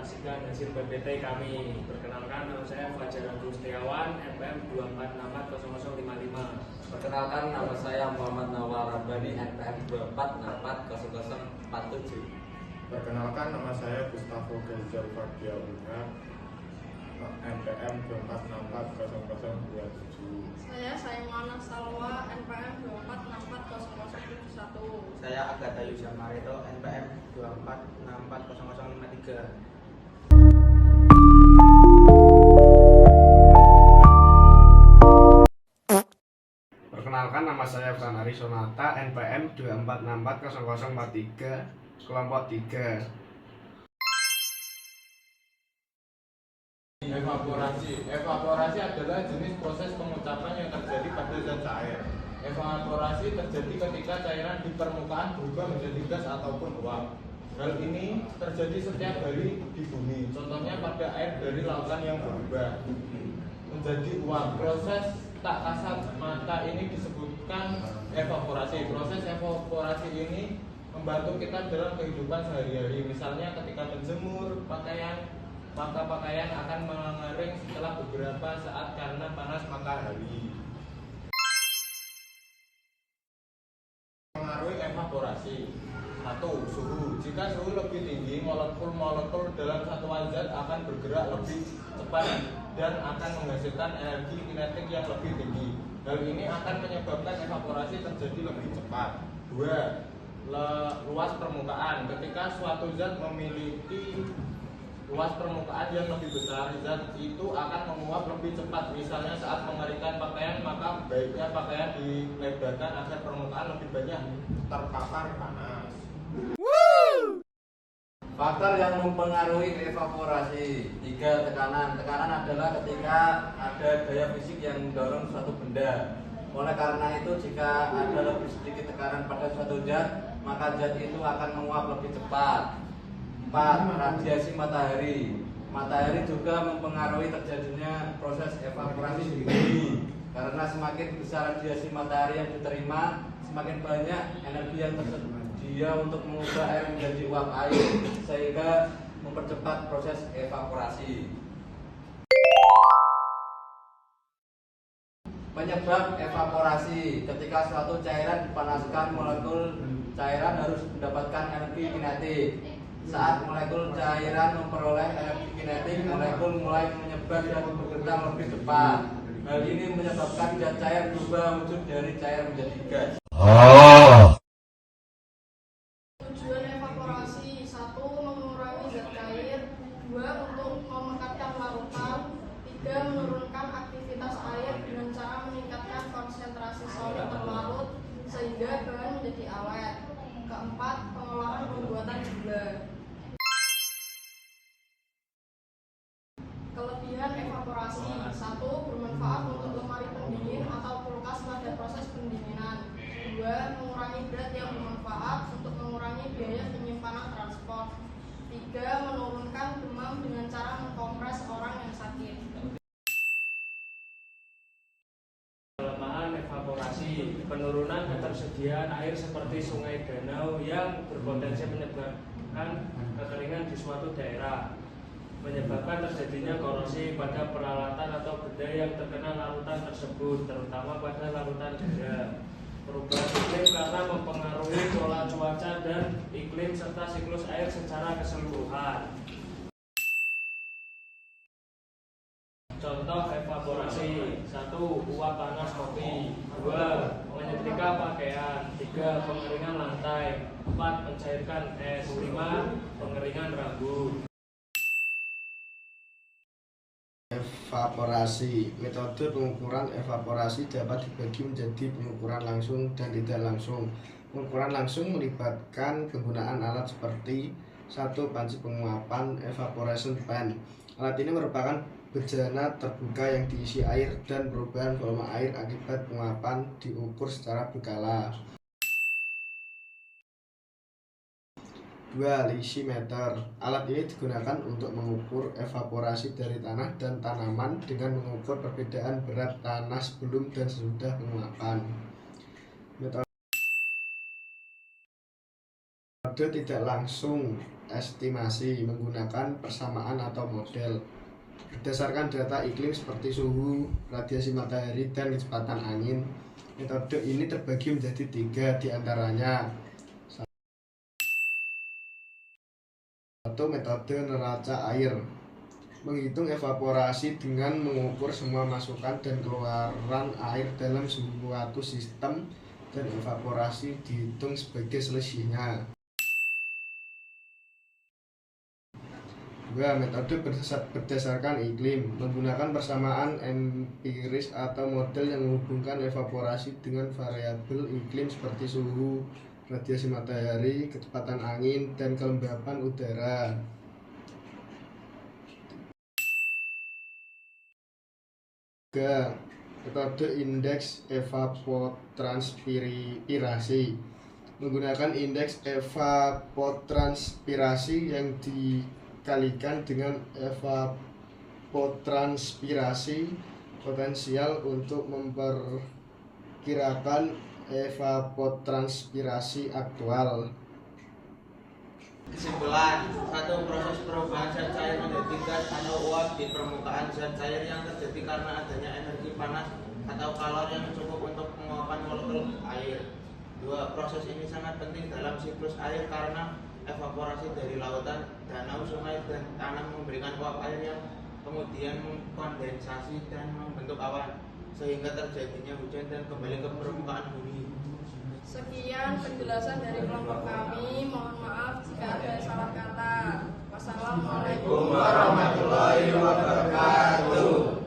saksikan hasil PPT kami. Perkenalkan, nama saya Fajar Agus Setiawan, NPM 2464055. Perkenalkan, nama saya Muhammad Nawal Rabbani, NPM 2464047. Perkenalkan, nama saya Gustavo Gezel Fardia Ulha, NPM 2464027. Saya Saimana Salwa, NPM 2464071. Saya Agatha Yusya Marito, NPM 2464053. Perkenalkan, nama saya Franari Sonata, NPM 2464043, kelompok 3. Evaporasi adalah jenis proses pengucapan yang terjadi pada zat cair. Evaporasi terjadi ketika cairan di permukaan berubah menjadi gas ataupun uap. Hal ini terjadi setiap hari di bumi. Contohnya pada air dari lautan yang berubah menjadi uap. Proses tak kasat mata ini disebutkan evaporasi. Proses evaporasi ini membantu kita dalam kehidupan sehari-hari. Misalnya ketika menjemur pakaian, maka pakaian akan mengering setelah beberapa saat karena panas matahari. Mengaruhi evaporasi. 1. Suhu. Jika suhu lebih tinggi, molekul-molekul dalam satuan zat akan bergerak lebih cepat dan akan menghasilkan energi kinetik yang lebih tinggi. Hal ini akan menyebabkan evaporasi terjadi lebih cepat. 2. Luas permukaan. Ketika suatu zat memiliki luas permukaan yang lebih besar, zat itu akan menguap lebih cepat. Misalnya saat mengeringkan pakaian, maka baiknya pakaian dilebarkan agar permukaan lebih banyak terpapar panas. Faktor yang mempengaruhi evaporasi. 3. Tekanan. Tekanan adalah ketika ada gaya fisik yang mendorong suatu benda. Oleh karena itu, jika ada lebih sedikit tekanan pada suatu zat, maka zat itu akan menguap lebih cepat. 4. Radiasi matahari. Matahari juga mempengaruhi terjadinya proses evaporasi di bumi. Karena semakin besar radiasi matahari yang diterima, semakin banyak energi yang tersedia untuk mengubah air menjadi uap air, sehingga mempercepat proses evaporasi. Penyebab evaporasi. Ketika suatu cairan dipanaskan, molekul cairan harus mendapatkan energi kinetik. Saat molekul cairan memperoleh energi kinetik, molekul mulai menyebar dan bergerak lebih cepat. Hal ini menyebabkan zat cair berubah wujud dari cair menjadi gas. Tujuan evaporasi: 1. Mengurangi zat cair. 2. Untuk memekatkan larutan. 3. Menurunkan aktivitas air dengan cara meningkatkan konsentrasi solid terlarut sehingga bahan menjadi awet. 4. Pengolahan pembuatan gula. Kelebihan evaporasi: 1. Bermanfaat untuk lemari pendingin atau kulkas pada proses pendinginan. 2. Mengurangi berat yang bermanfaat untuk mengurangi biaya penyimpanan transport. 3. Menurunkan demam dengan cara mengkompres orang yang sakit. Kelemahan evaporasi: penurunan ketersediaan air seperti sungai, danau yang berpotensi menyebabkan kekeringan di suatu daerah, menyebabkan terjadinya korosi pada peralatan atau benda yang terkena larutan tersebut, terutama pada larutan daerah. Perubahan iklim karena mempengaruhi pola cuaca dan iklim serta siklus air secara keseluruhan. Contoh evaporasi: 1. Uap panas kopi. 2. Menyetrika pakaian. 3. Pengeringan lantai. 4. Mencairkan es. 5. Pengeringan rambut. Evaporasi. Metode pengukuran evaporasi dapat dibagi menjadi pengukuran langsung dan tidak langsung. Pengukuran langsung melibatkan penggunaan alat seperti 1. Panci penguapan evaporation pan. Alat ini merupakan bejana terbuka yang diisi air dan perubahan volume air akibat penguapan diukur secara berkala. 2. Lysimeter. Alat ini digunakan untuk mengukur evaporasi dari tanah dan tanaman dengan mengukur perbedaan berat tanah sebelum dan sesudah penguapan. Metode tidak langsung estimasi menggunakan persamaan atau model berdasarkan data iklim seperti suhu, radiasi matahari, dan kecepatan angin. Metode ini terbagi menjadi 3 diantaranya. Satu, metode neraca air, menghitung evaporasi dengan mengukur semua masukan dan keluaran air dalam suatu sistem dan evaporasi dihitung sebagai selisihnya. 2. Metode berdasarkan iklim, menggunakan persamaan empiris atau model yang menghubungkan evaporasi dengan variabel iklim seperti suhu, radiasi matahari, kecepatan angin, dan kelembapan udara. 3. Metode indeks evapotranspirasi, menggunakan indeks evapotranspirasi yang dikalikan dengan evapotranspirasi potensial untuk memperkirakan evapotranspirasi aktual. Kesimpulan, 1. Proses perubahan zat cair menjadi gas atau uap di permukaan zat cair yang terjadi karena adanya energi panas atau kalor yang cukup untuk penguapan molekul air. 2. Proses ini sangat penting dalam siklus air karena evaporasi dari lautan, danau, sungai, dan tanah memberikan uap air yang kemudian mengkondensasi dan membentuk awan sehingga terjadinya hujan dan kembali ke permukaan bumi. Sekian penjelasan dari kelompok kami. Mohon maaf jika ada salah kata. Wassalamualaikum warahmatullahi wabarakatuh.